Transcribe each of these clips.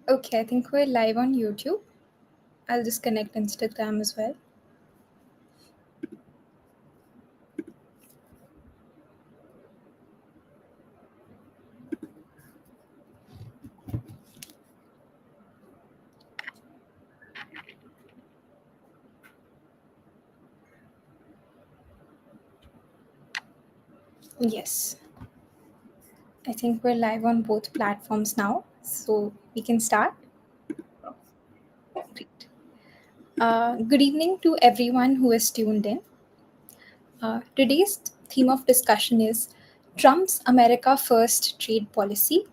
Okay, I think we're live on YouTube. I'll just connect Instagram as well. Yes, I think we're live on both platforms now, so we can start. Great. Good evening to everyone who is tuned in. Today's theme of discussion is Trump's America First trade policy.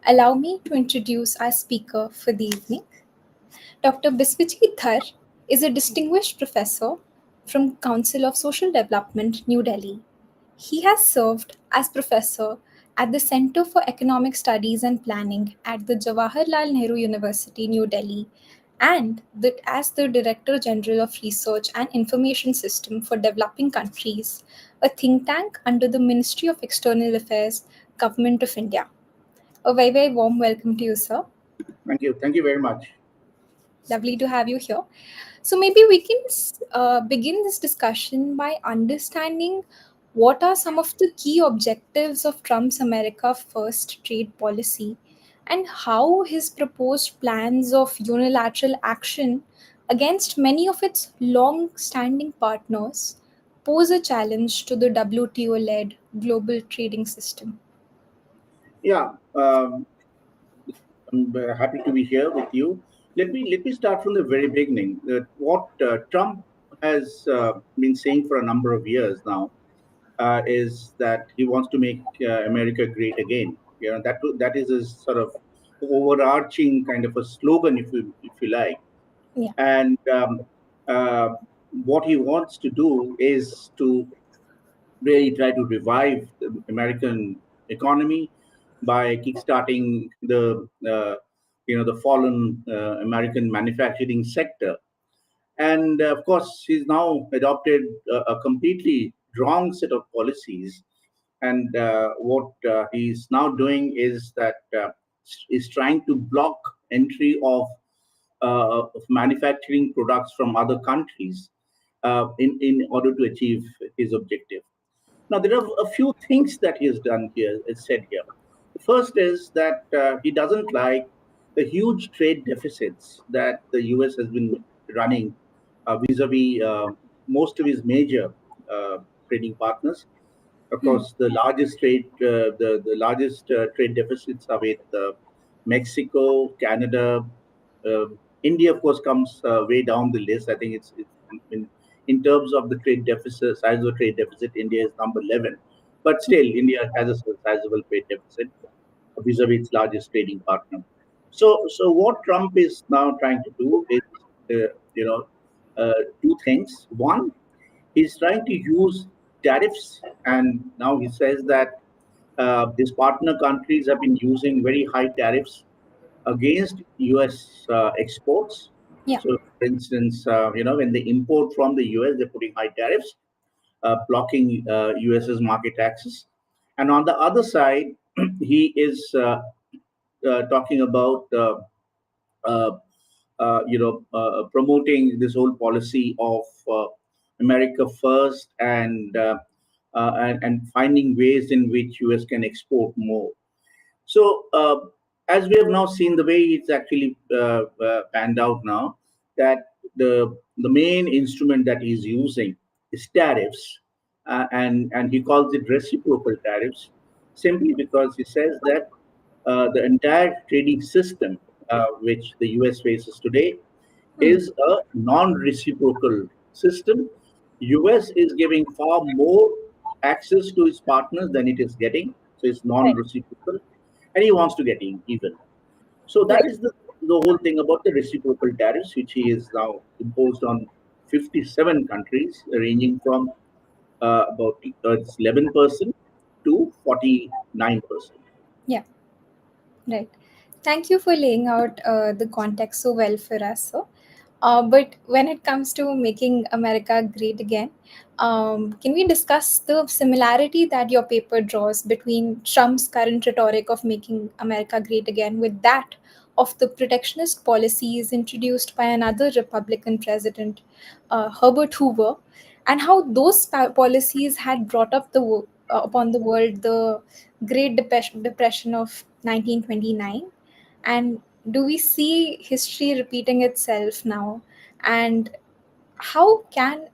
Allow me to introduce our speaker for the evening. Dr. Biswajit Dhar is a distinguished professor from Council of Social Development, New Delhi. He has served as professor at the Center for Economic Studies and Planning at the Jawaharlal Nehru University, New Delhi, and as the Director General of Research and Information System for Developing Countries, a think tank under the Ministry of External Affairs, Government of India. A very, very warm welcome to you, sir. Thank you. Thank you very much. Lovely to have you here. So maybe we can begin this discussion by understanding what are some of the key objectives of Trump's America First trade policy and how his proposed plans of unilateral action against many of its long standing partners pose a challenge to the WTO led global trading system. Yeah, I'm happy to be here with you. Let me start from the very beginning. That what Trump has been saying for a number of years now is that he wants to make America great again. You know that is a sort of overarching kind of a slogan, if you like. Yeah. And uh, what he wants to do is to really try to revive the American economy by kickstarting the fallen American manufacturing sector. And of course, he's now adopted a completely wrong set of policies. And what he's now doing is that is trying to block entry of manufacturing products from other countries in order to achieve his objective. Now, there are a few things that he has done here, is said here. The first is that he doesn't like the huge trade deficits that the US has been running vis-a-vis most of his major uh, trading partners. Of Hmm. course, the largest trade deficits are with Mexico, Canada, uh, India. Of course, comes way down the list. I think it's in terms of the trade deficit, size of the trade deficit, India is number 11. But still, India has a sizable trade deficit vis-a-vis its largest trading partner. So what Trump is now trying to do is, two things. One, he's trying to use tariffs, and now he says that these partner countries have been using very high tariffs against U.S. Exports. Yeah. So, for instance, when they import from the U.S., they're putting high tariffs, blocking U.S.'s market access. And on the other side, he is talking about uh, promoting this whole policy of America first and finding ways in which US can export more. So as we have now seen, the way it's actually panned out now, that the main instrument that he's using is tariffs, and he calls it reciprocal tariffs, simply because he says that the entire trading system which the US faces today Hmm. is a non-reciprocal system. US is giving far more access to its partners than it is getting, so it's Right. non-reciprocal, and he wants to get in even. So that Right. is the whole thing about the reciprocal tariffs, which he is now imposed on 57 countries, ranging from about 11% to 49%. Yeah. Right. Thank you for laying out the context so well for us. So, but when it comes to making America great again, can we discuss the similarity that your paper draws between Trump's current rhetoric of making America great again with that of the protectionist policies introduced by another Republican president, Herbert Hoover, and how those policies had brought up upon the world the Great Depression of 1929. And do we see history repeating itself now? And how can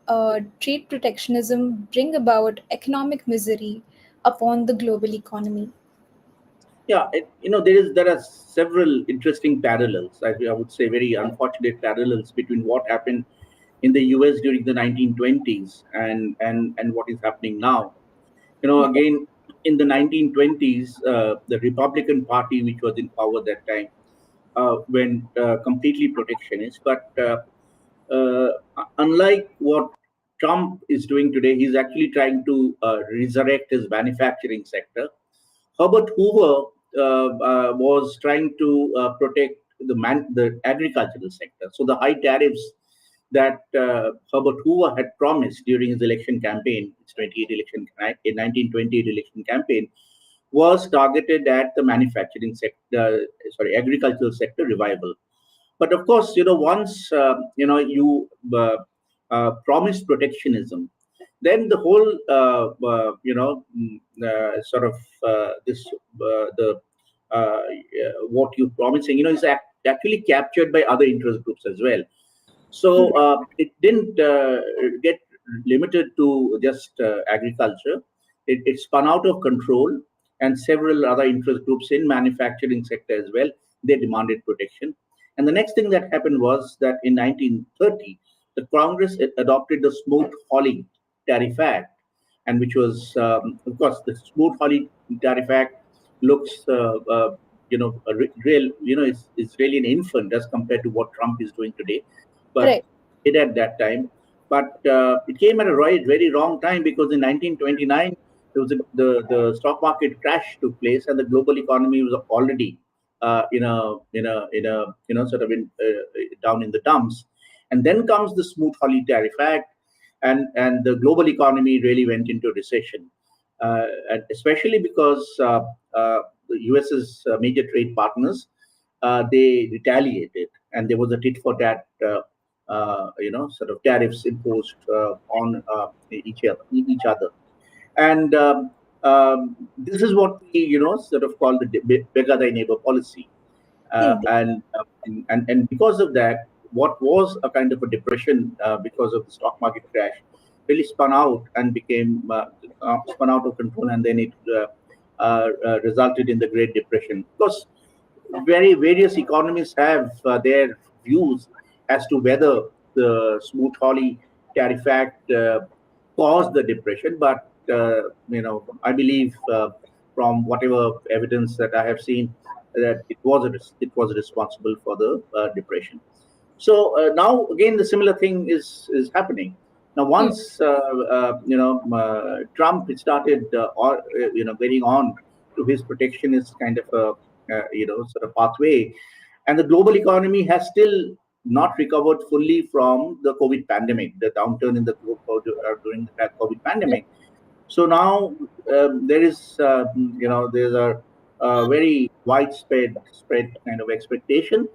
trade protectionism bring about economic misery upon the global economy? Yeah, there are several interesting parallels. I would say very unfortunate parallels between what happened in the U.S. during the 1920s and what is happening now. Yeah, Again, in the 1920s, the Republican Party, which was in power that time, went completely protectionist. But uh, unlike what Trump is doing today, he's actually trying to resurrect his manufacturing sector. Herbert Hoover was trying to protect the agricultural sector. So the high tariffs that Herbert Hoover had promised during his election campaign, his 28 election in 1928 election campaign, was targeted at the manufacturing sector, sorry, agricultural sector revival. But of course, once you promise protectionism, then the whole sort of this the what you're promising, is actually captured by other interest groups as well. So it didn't get limited to just agriculture. It spun out of control, and several other interest groups in manufacturing sector as well. They demanded protection. And the next thing that happened was that in 1930, the Congress adopted the Smoot-Hawley Tariff Act, and which was, of course, the Smoot-Hawley Tariff Act looks, a real, is really an infant as compared to what Trump is doing today, but right, it at that time. But it came at a very wrong time, because in 1929 there was the stock market crash took place, and the global economy was already sort of down in the dumps. And then comes the Smoot-Hawley Tariff Act, and the global economy really went into recession, and especially because the US's major trade partners, they retaliated, and there was a tit for tat, sort of tariffs imposed on each other. And this is what we, sort of call the beggar thy neighbor policy. indeed, And because of that, what was a kind of a depression because of the stock market crash really spun out and became spun out of control, and then it resulted in the Great Depression. Because various economists have their views as to whether the Smoot-Hawley Tariff Act caused the depression, but I believe from whatever evidence that I have seen, that it was responsible for the depression. So now again, the similar thing is happening. Now, mm, once Trump started, or getting on to his protectionist kind of a sort of pathway, and the global economy has still not recovered fully from the COVID pandemic, the downturn in the during the COVID right, pandemic. So now there is, there's a, very widespread spread kind of expectation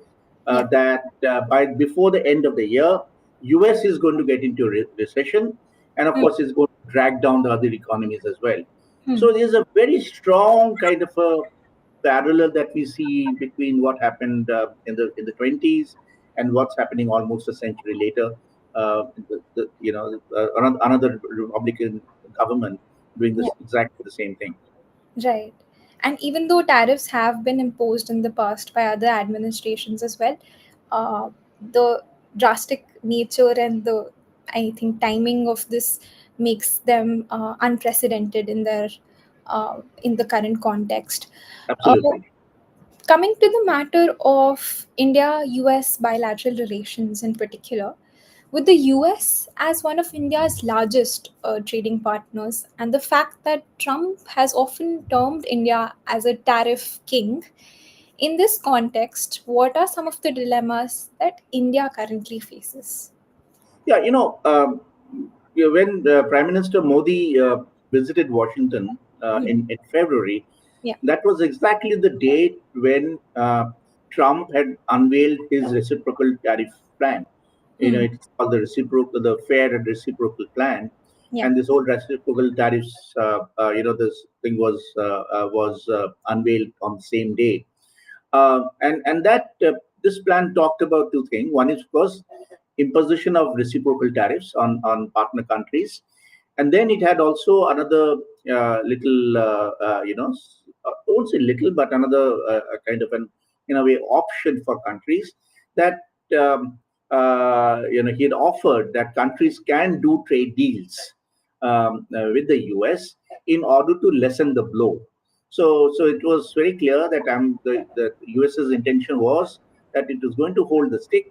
yeah, that by before the end of the year, US is going to get into recession, and of mm, course, it's going to drag down the other economies as well. mm, So there's a very strong kind of a parallel that we see between what happened in the 20s and what's happening almost a century later. Another Republican government doing yeah. this exactly the same thing. Right. And even though tariffs have been imposed in the past by other administrations as well, the drastic nature and the, I think, timing of this makes them unprecedented in the current context. Uh, Absolutely. Coming to the matter of India US bilateral relations in particular, with the US as one of India's largest trading partners, and the fact that Trump has often termed India as a tariff king, in this context, what are some of the dilemmas that India currently faces? Yeah, when Prime Minister Modi visited Washington Hmm. in February, Yeah. that was exactly the date when Trump had unveiled his reciprocal tariff plan. Hmm. It's called the Fair and Reciprocal Plan, Yeah. and this whole reciprocal tariffs, this thing was unveiled on the same day, and that this plan talked about two things. One is, of course, imposition of reciprocal tariffs on partner countries, and then it had also another little, I won't say little, but another kind of an, in a way, option for countries that um, he had offered that countries can do trade deals with the US in order to lessen the blow. So it was very clear that the US's intention was that it was going to hold the stick,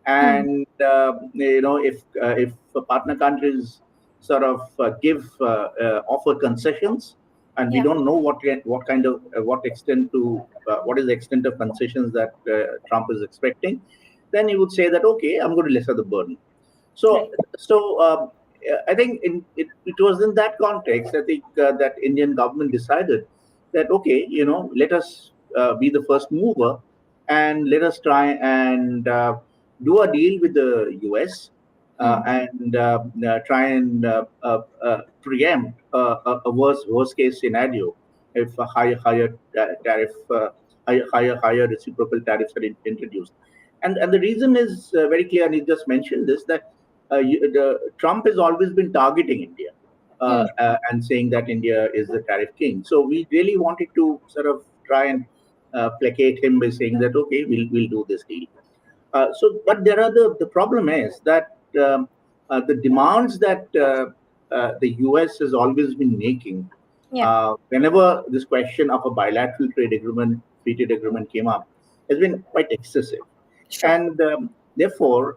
Hmm. and if partner countries sort of offer concessions, and we Yeah. don't know what kind of what extent to what is the extent of concessions that Trump is expecting, then he would say that, okay, I'm going to lessen the burden. So, Right. I think it was in that context, I think that Indian government decided that, okay, let us be the first mover, and let us try and do a deal with the US, Hmm. and try and preempt a worst case scenario if a higher tariff, higher reciprocal tariffs are introduced. And the reason is very clear, and he just mentioned this, that Trump has always been targeting India, Hmm. and saying that India is the tariff king. So we really wanted to sort of try and placate him by saying that, okay, we'll do this deal. But there are the problem is that the demands that the US has always been making, Yeah. whenever this question of a bilateral free trade agreement came up, has been quite excessive. Sure. And therefore,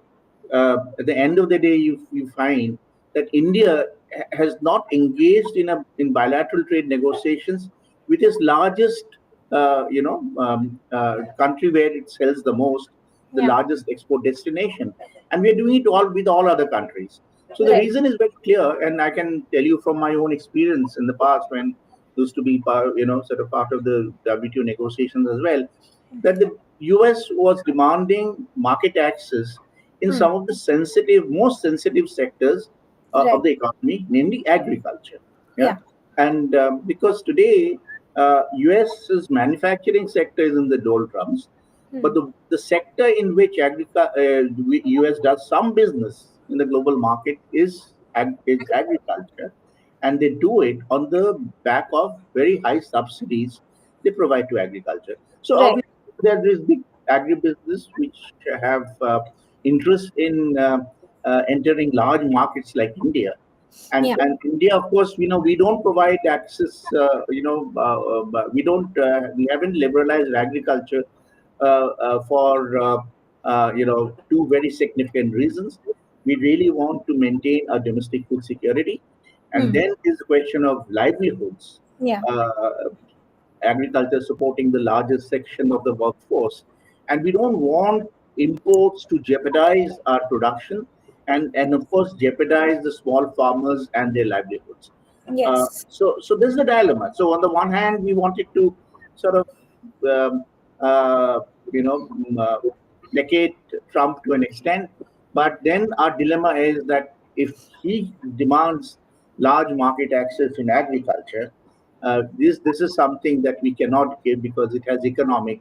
at the end of the day, you find that India has not engaged in bilateral trade negotiations with its largest, country where it sells the most, the Yeah. largest export destination, and we are doing it all with all other countries. So the Right. reason is very clear, and I can tell you from my own experience in the past, when used to be sort of part of the WTO negotiations as well, that the US was demanding market access in Hmm. some of the most sensitive sectors of Right. the economy, namely agriculture. Yeah, Yeah. and because today US's manufacturing sector is in the doldrums, Hmm. but the sector in which US does some business in the global market is agriculture, and they do it on the back of very high subsidies they provide to agriculture. So Right. obviously there is big agribusiness which have interest in entering large markets like India, and Yeah. India, of course, we don't provide access. We haven't liberalized agriculture for two very significant reasons. We really want to maintain our domestic food security, and Hmm. then is the question of livelihoods. Yeah. Uh, Agriculture supporting the largest section of the workforce. And we don't want imports to jeopardize our production, and of course, jeopardize the small farmers and their livelihoods. Yes. So there's a dilemma. So on the one hand, we wanted to sort of, um, uh, you know, mm, uh, placate Trump to an extent, but then our dilemma is that if he demands large market access in agriculture, this is something that we cannot give because it has economic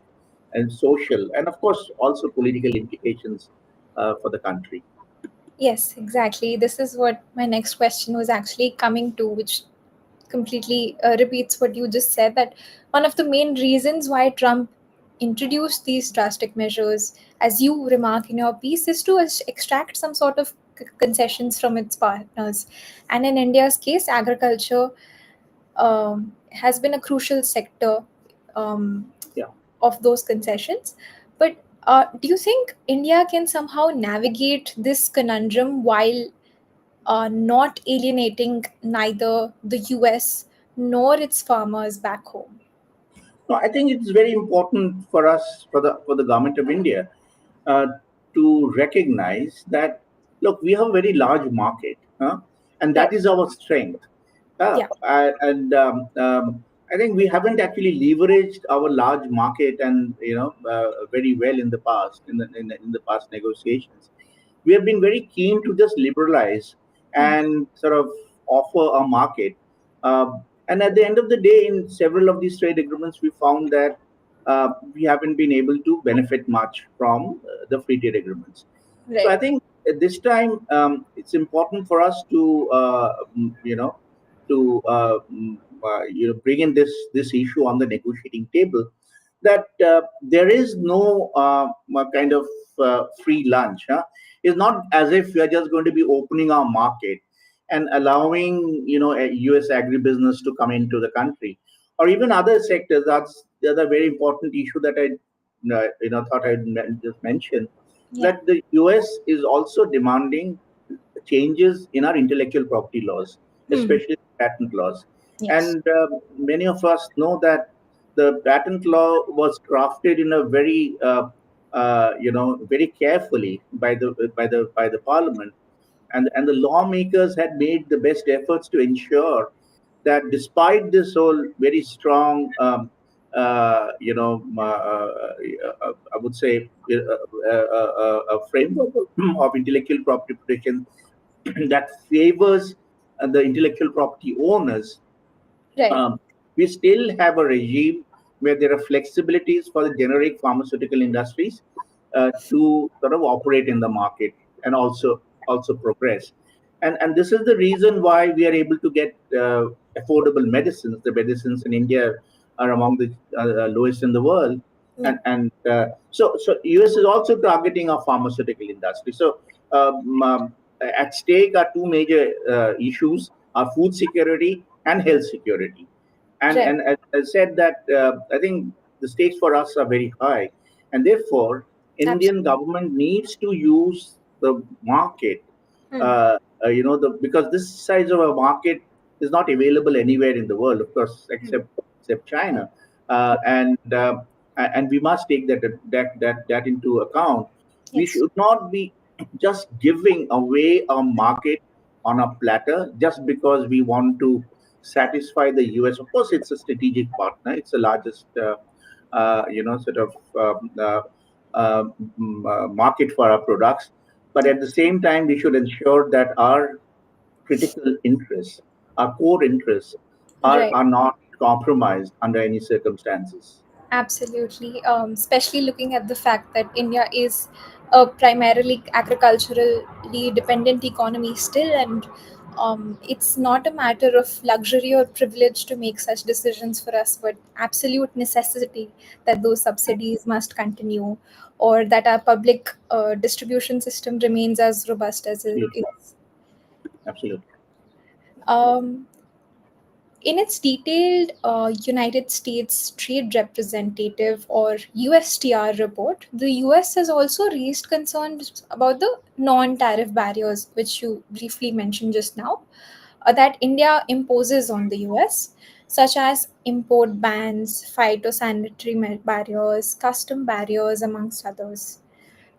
and social, and of course also political implications for the country. Yes, exactly. This is what my next question was actually coming to, which completely repeats what you just said, that one of the main reasons why Trump introduced these drastic measures, as you remark in your piece, is to extract some sort of concessions from its partners. And in India's case, agriculture has been a crucial sector um, Yeah. of those concessions. But do you think India can somehow navigate this conundrum while not alienating neither the US nor its farmers back home? No, I think it's very important for us, for the government of India, uh, to recognize that, look, we have a very large market, huh? And that Right. is our strength. Yeah. And I think we haven't actually leveraged our large market and very well in the past in the past negotiations. We have been very keen to just liberalize Hmm. and sort of offer a market. And at the end of the day, in several of these trade agreements, we found that we haven't been able to benefit much from the free trade agreements. So I Right. think at this time it's important for us to bring in this issue on the negotiating table, that there is no kind of free lunch. Huh? It's not as if we are just going to be opening our market and allowing a U.S. agribusiness to come into the country, or even other sectors. That's the other very important issue that I thought I'd just mention, Yeah. that the U.S. is also demanding changes in our intellectual property laws, Hmm. especially patent laws. Yes. And many of us know that the patent law was crafted in a very, very carefully by the Parliament, and the lawmakers had made the best efforts to ensure that despite this whole very strong, I would say, a framework of intellectual property protection that favors the intellectual property owners, Right. um, we still have a regime where there are flexibilities for the generic pharmaceutical industries to sort of operate in the market and also progress. And this is the reason why we are able to get affordable medicines. The medicines in India are among the lowest in the world, Yeah. and so US is also targeting our pharmaceutical industry. So at stake are two major issues: our food security and health security. and Right. and as I said that I think the stakes for us are very high, and therefore Indian Absolutely. government needs to use the market. Hmm. Because this size of a market is not available anywhere in the world, of course, Hmm. except China, and we must take that into account. We Yes. should not be just giving away our market on a platter just because we want to satisfy the US. Of course, it's a strategic partner. It's the largest, sort of market for our products. But at the same time, we should ensure that our critical interests, our core interests, Right. are not compromised under any circumstances. Absolutely. Especially looking at the fact that India is a primarily agriculturally dependent economy still, and it's not a matter of luxury or privilege to make such decisions for us, but absolute necessity that those subsidies must continue, or that our public distribution system remains as robust as it Absolutely, is. absolutely. Um, In its detailed United States Trade Representative or USTR report, the US has also raised concerns about the non tariff barriers, which you briefly mentioned just now, that India imposes on the US, such as import bans, phytosanitary barriers, custom barriers, amongst others.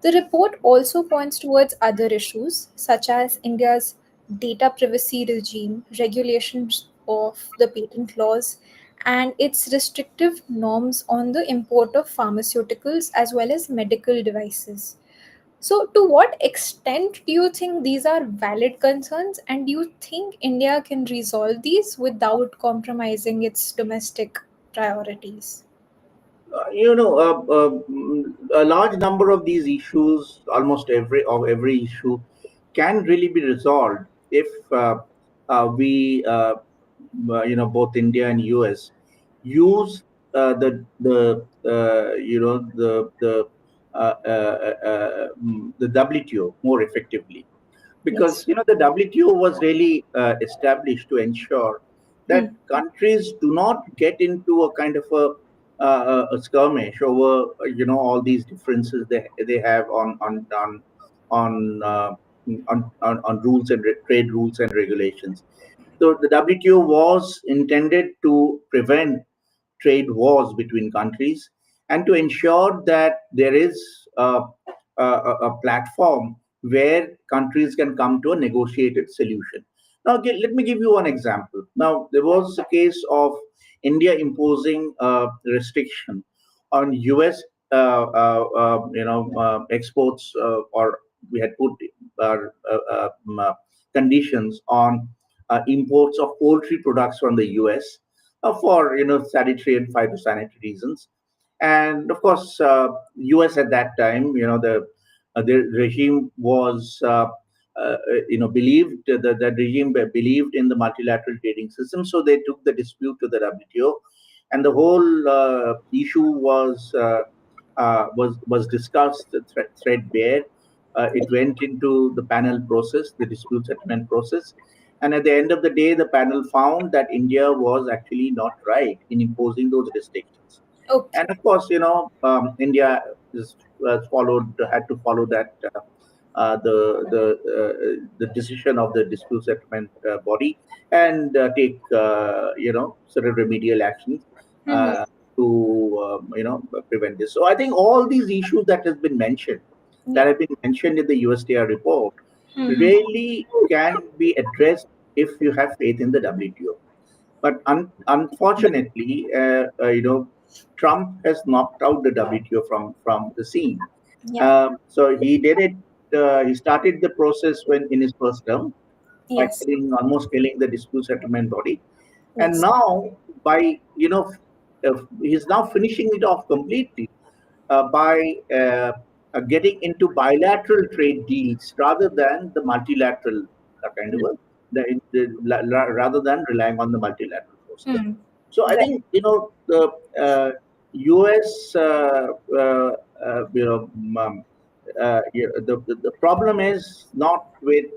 The report also points towards other issues, such as India's data privacy regime, regulations of the patent laws, and its restrictive norms on the import of pharmaceuticals as well as medical devices. So, to what extent do you think these are valid concerns, and do you think India can resolve these without compromising its domestic priorities? A large number of these issues, almost every issue, can really be resolved if both India and US use the WTO more effectively, because Yes. the WTO was really established to ensure Hmm. that countries do not get into a kind of a skirmish over all these differences they have on uh, on rules and trade rules and regulations. So the WTO was intended to prevent trade wars between countries and to ensure that there is a platform where countries can come to a negotiated solution. Now, let me give you one example. Now, there was a case of India imposing restriction on U.S. Exports, or we had put conditions on imports of poultry products from the U.S. For sanitary and phytosanitary reasons. And of course, U.S. at that time, the regime was believed the regime believed in the multilateral trading system, so they took the dispute to the WTO, and the whole issue was discussed threadbare. It went into the panel process, the dispute settlement process, and at the end of the day, the panel found that India was actually not right in imposing those restrictions. Okay. And of course, India is followed had to follow that the decision of the dispute settlement body, and take sort of remedial actions Mm-hmm. to prevent this. So I think all these issues Yeah. that have been mentioned in the USTR report Mm-hmm. really can be addressed if you have faith in the WTO. But unfortunately, Trump has knocked out the WTO from the scene. Yeah. So he did it. He started the process when in his first term by Yes. almost killing the dispute settlement body, and Yes. now by he's now finishing it off completely by getting into bilateral trade deals rather than the multilateral kind of rather than relying on the multilateral process. Mm. So I Right. think the U.S. You know the problem is not with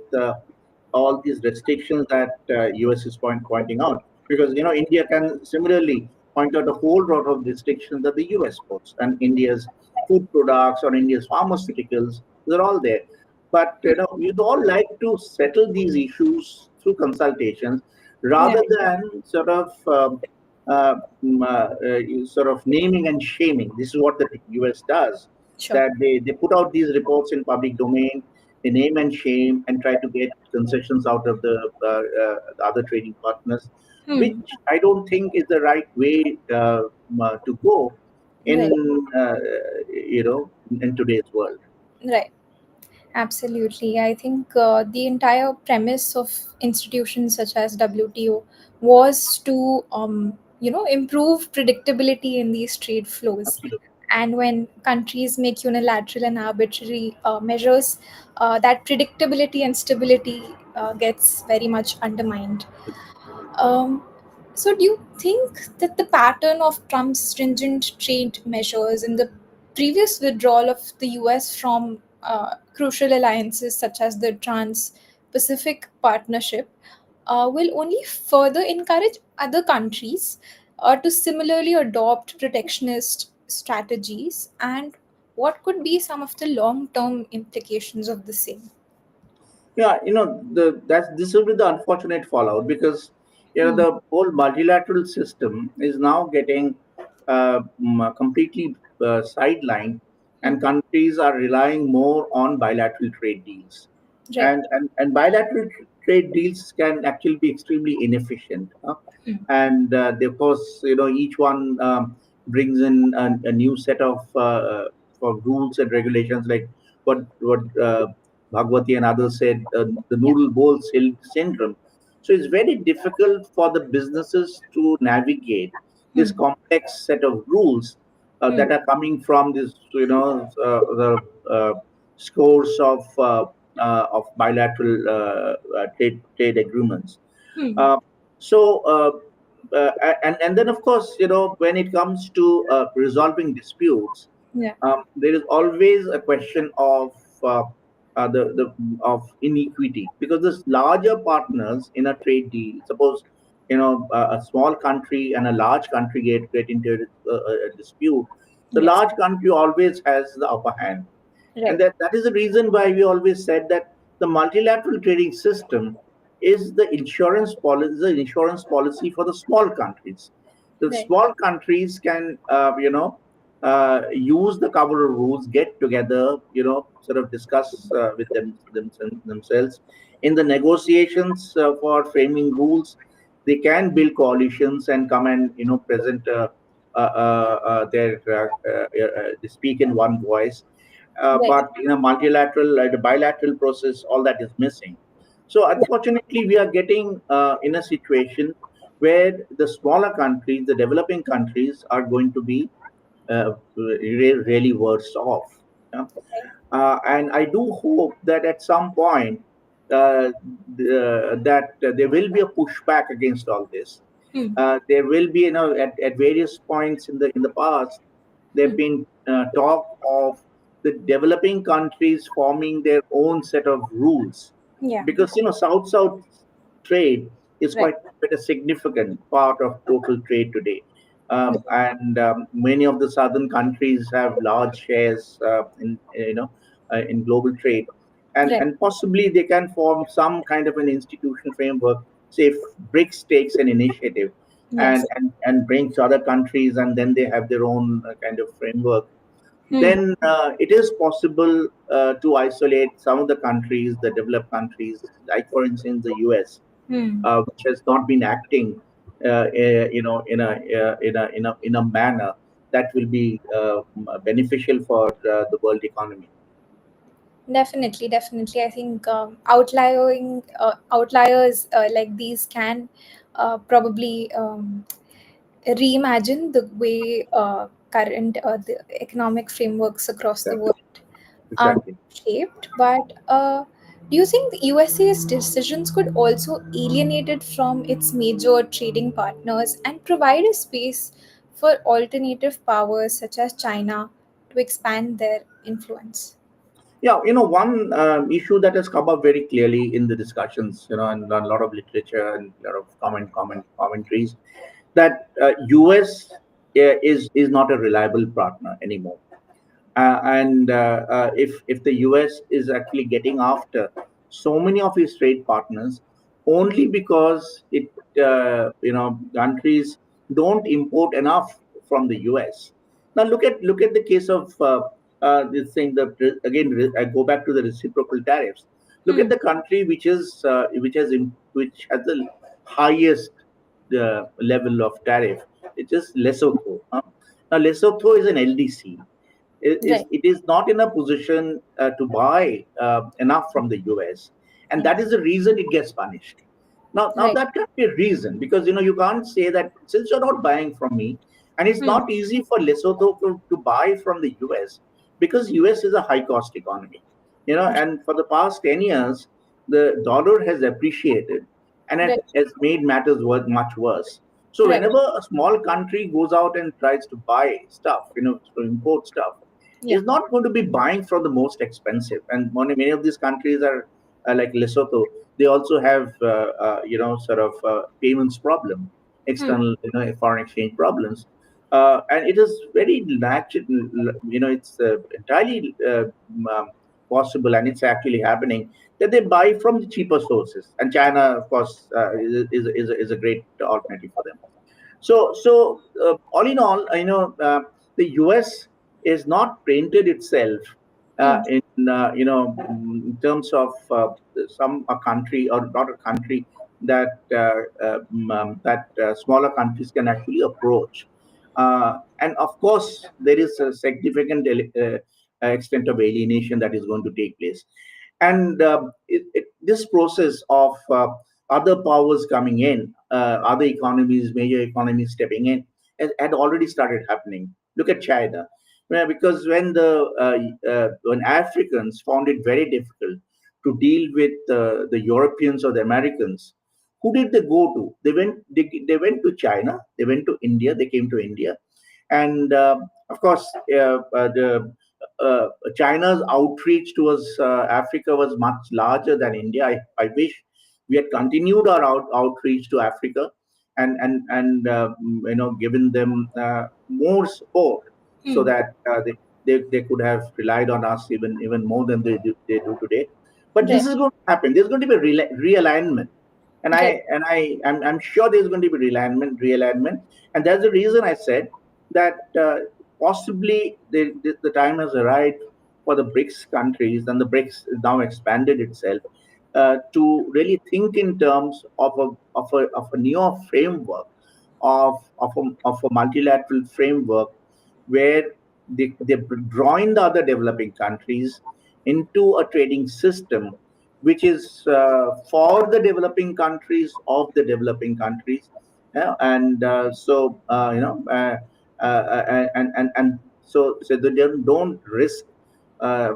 all these restrictions that U.S. is pointing out, because India can similarly point out a whole lot of restrictions that the U.S. puts, and India's food products or India's pharmaceuticals, they're all there. But we'd all like to settle these issues through consultations Yeah. rather than sort of naming and shaming. This is what the US does. Sure. That they put out these reports in public domain, they name and shame, and try to get concessions out of the other trading partners, which Hmm. I don't think is the right way to go Right. in in today's world. Right. Absolutely. I think the entire premise of institutions such as WTO was to, improve predictability in these trade flows. Absolutely. And when countries make unilateral and arbitrary measures, that predictability and stability gets very much undermined. Um, so, do you think that the pattern of Trump's stringent trade measures and the previous withdrawal of the US from crucial alliances such as the Trans Pacific Partnership will only further encourage other countries to similarly adopt protectionist strategies? And what could be some of the long term implications of the same? Yeah, this will be the unfortunate fallout, because Hmm. the whole multilateral system is now getting completely sidelined, Hmm. and countries are relying more on bilateral trade deals, Right. and bilateral trade deals can actually be extremely inefficient. Hmm. And of course, each one brings in a new set of rules and regulations, like what Bhagwati and others said, the Yeah. noodle bowl syndrome. So it's very difficult for the businesses to navigate this Hmm. complex set of rules Hmm. that are coming from this, the scores of bilateral trade agreements. Hmm. Uh, so, and then of course, when it comes to resolving disputes, Yeah. there is always a question of the of inequity, because there's larger partners in a trade deal. Suppose a small country and a large country get into a dispute. The Yes. large country always has the upper hand, and Right. that is the reason why we always said that the multilateral trading system is the insurance policy for the small countries. The Right. small countries can use the cover of rules, get together, sort of discuss themselves in the negotiations for framing rules, They can build coalitions and come and present their they speak in one voice. Right. But in a multilateral, the bilateral process, all that is missing. So Yeah. unfortunately, we are getting in a situation where the smaller countries, the developing countries, are going to be really worse off. Yeah? Right. And I do hope that at some point that there will be a pushback against all this. Hmm. There will be, at various points in the past, there have Hmm. been talk of the developing countries forming their own set of rules, Yeah. because South-South trade is Right. quite a significant part of total trade today. And many of the southern countries have large shares in global trade, and Right. possibly they can form some kind of an institutional framework. Say if BRICS takes an initiative Yes. and brings other countries, and then they have their own kind of framework, Hmm. then it is possible to isolate some of the countries, the developed countries, like for instance the US, Hmm. which has not been acting, in a manner that will be beneficial for the world economy. Definitely, definitely. I think outliers like these can probably reimagine the way current the economic frameworks across the Exactly. world are Exactly. shaped. But do you think the USA's decisions could also alienate it from its major trading partners and provide a space for alternative powers such as China to expand their influence? Yeah, one issue that has come up very clearly in the discussions, and a lot of literature and a lot of commentaries, that US is not a reliable partner anymore. And if the US is actually getting after so many of its trade partners only because countries don't import enough from the US. Now look at the case of this thing. I go back to the reciprocal tariffs. Look Hmm. at the country which has the highest level of tariff. It is Lesotho. Now Lesotho is an LDC. Right. It is not in a position to buy enough from the US, and that Yes. is the reason it gets punished. Now Right. that can be a reason, because you can't say that since you're not buying from me, and it's Hmm. not easy for Lesotho to buy from the US, because US is a high cost economy, and for the past 10 years the dollar has appreciated, and it Right. has made matters much worse. So Right. whenever a small country goes out and tries to buy stuff, to import stuff, Yeah. is not going to be buying from the most expensive. And many of these countries are like Lesotho. They also have, sort of payments problem, Hmm. external, foreign exchange problems. And it is very natural, it's entirely possible, and it's actually happening, that they buy from the cheaper sources. And China, of course, is a great alternative for them. So all in all, the US is not painted itself Hmm. in terms of some a country, or not a country that smaller countries can actually approach. And of course, there is a significant extent of alienation that is going to take place. And this process of other powers coming in, other economies, major economies stepping in, had already started happening. Look at China. Because when Africans found it very difficult to deal with the Europeans or the Americans, who did they go to? They went to China, they went to India, they came to India, and of course, the China's outreach towards Africa was much larger than India. I wish we had continued our outreach to Africa, and given them more support, so Hmm. that they could have relied on us even more than they do today. But this Right. is going to happen. There's going to be a realignment, and Right. I'm sure there's going to be realignment, and that's the reason I said that possibly the time has arrived for the BRICS countries, and the BRICS now expanded itself, to really think in terms of a newer framework of a multilateral framework where they're drawing the other developing countries into a trading system which is for the developing countries of the developing countries. Yeah, and so they don't risk uh,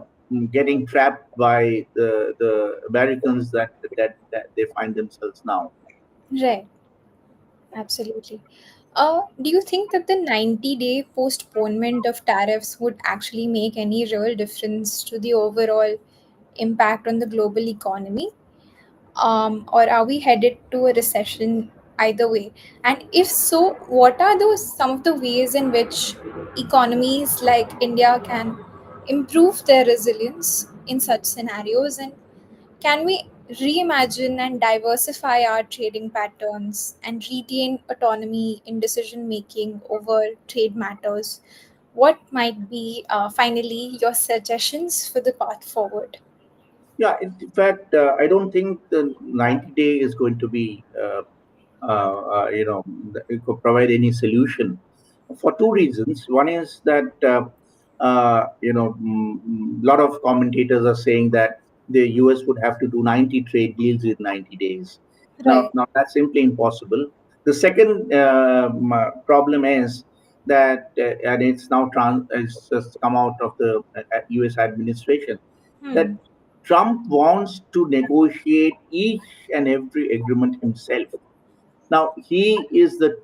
getting trapped by the Americans that they find themselves now. Right, absolutely. Do you think that the 90-day postponement of tariffs would actually make any real difference to the overall impact on the global economy? Or are we headed to a recession either way? And if so, what are those some of the ways in which economies like India can improve their resilience in such scenarios? And can we reimagine and diversify our trading patterns and retain autonomy in decision making over trade matters? What might be finally your suggestions for the path forward? Yeah, in fact, I don't think the 90-day is going to be, it could provide any solution for two reasons. One is that, a lot of commentators are saying that the US would have to do 90 trade deals in 90 days. Right, Now that's simply impossible. The second problem is that, and it's now it's just come out of the US administration, that hmm. Trump wants to negotiate each and every agreement himself. Now he is the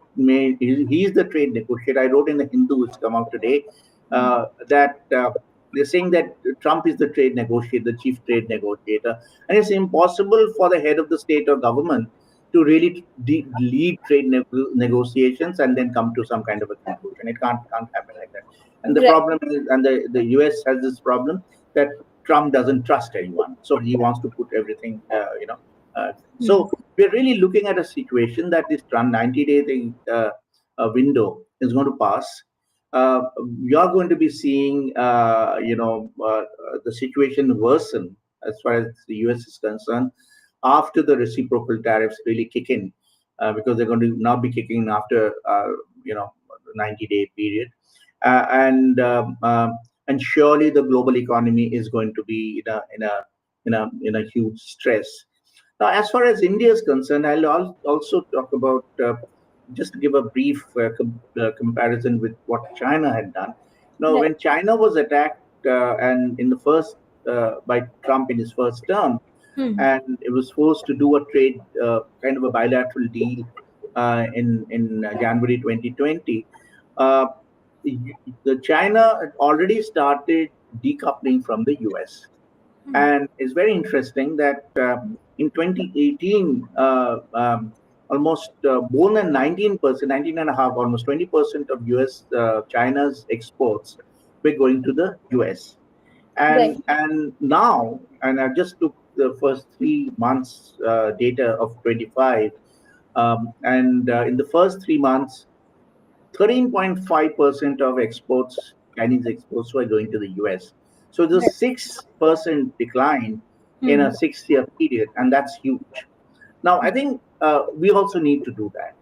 trade negotiator. I wrote in the Hindu, which come out today, that they're saying that Trump is the trade negotiator, the chief trade negotiator, and it's impossible for the head of the state or government to really lead trade negotiations and then come to some kind of a conclusion. It can't happen like that. And the Right. problem is, and the US has this problem that Trump doesn't trust anyone, so he wants to put everything, Hmm. so we're really looking at a situation that this 90-day thing, window is going to pass. We are going to be seeing, the situation worsen as far as the US is concerned after the reciprocal tariffs really kick in, because they're going to now be kicking in after, 90-day period. And surely the global economy is going to be in a huge stress. Now, as far as India is concerned, I'll also talk about, just to give a brief comparison with what China had done. Now, Right. when China was attacked, and in the first by Trump in his first term, Hmm. and it was forced to do a trade, kind of a bilateral deal, in January 2020. Uh, the China had already started decoupling from the US, Hmm. and it's very interesting that, in 2018, almost more than 19%, 19 and a half, almost 20% of US, China's exports were going to the US. Right. And now, and I just took the first 3 months data of 25, and in the first 3 months, 13.5% of exports, Chinese exports, were going to the US. So the Right. 6% decline in Hmm. a 6 year period, and that's huge. Now, I think we also need to do that.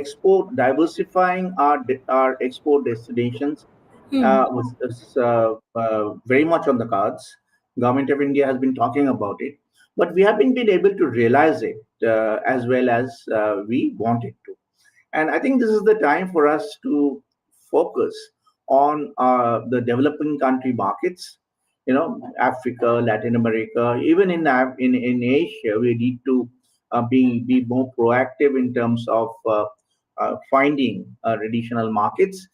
Export, diversifying our export destinations Hmm. was very much on the cards. Government of India has been talking about it, but we haven't been able to realize it as well as we wanted to. And I think this is the time for us to focus on the developing country markets, Africa, Latin America, even in Asia. We need to be more proactive in terms of finding additional markets.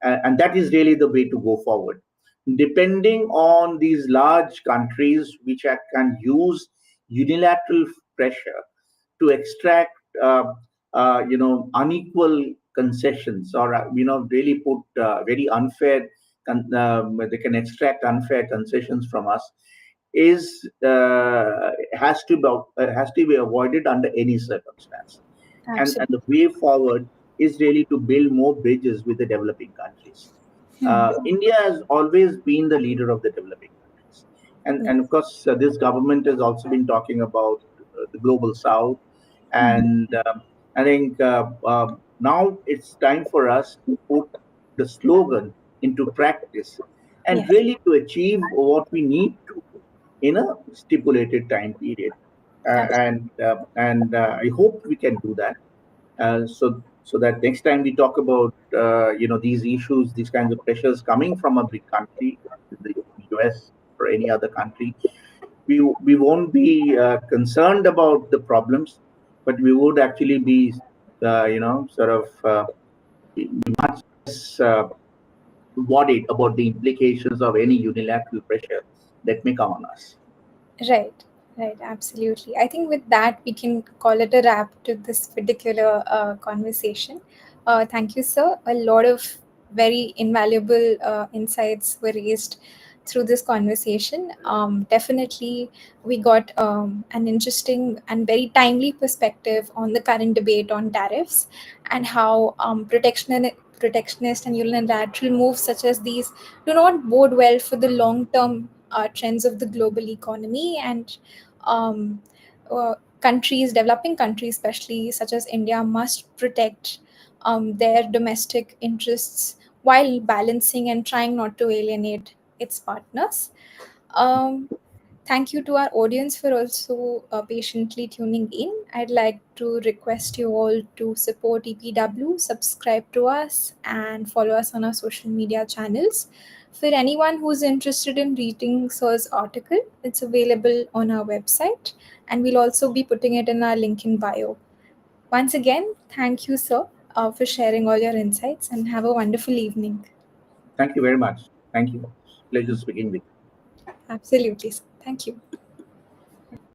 And that is really the way to go forward. Depending on these large countries which can use unilateral pressure to extract, unequal concessions, or really put very unfair, they can extract unfair concessions from us, is has to be avoided under any circumstance. And Absolutely. the way forward is really to build more bridges with the developing countries. Hmm. India has always been the leader of the developing countries. And of course, this government has also been talking about the global south. And I think now it's time for us to put the slogan into practice and Yeah. really to achieve what we need to in a stipulated time period. And I hope we can do that. So that next time we talk about these issues, these kinds of pressures coming from a big country, the US or any other country, we won't be concerned about the problems, but we would actually be sort of much less worried about the implications of any unilateral pressure that may come on us. Right, right, absolutely. I think with that, we can call it a wrap to this particular conversation. Thank you, sir. A lot of very invaluable insights were raised through this conversation. Definitely, we got an interesting and very timely perspective on the current debate on tariffs and how protectionist and unilateral moves such as these do not bode well for the long term trends of the global economy and um, developing countries, especially such as India, must protect their domestic interests while balancing and trying not to alienate its partners. Um, Thank you to our audience for also patiently tuning in. I'd like to request you all to support EPW, subscribe to us, and follow us on our social media channels. For anyone who's interested in reading Sir's article, it's available on our website, and we'll also be putting it in our link in bio. Once again, thank you, Sir, for sharing all your insights, and have a wonderful evening. Thank you very much. Thank you. Pleasure speaking with you. Absolutely, sir. Thank you.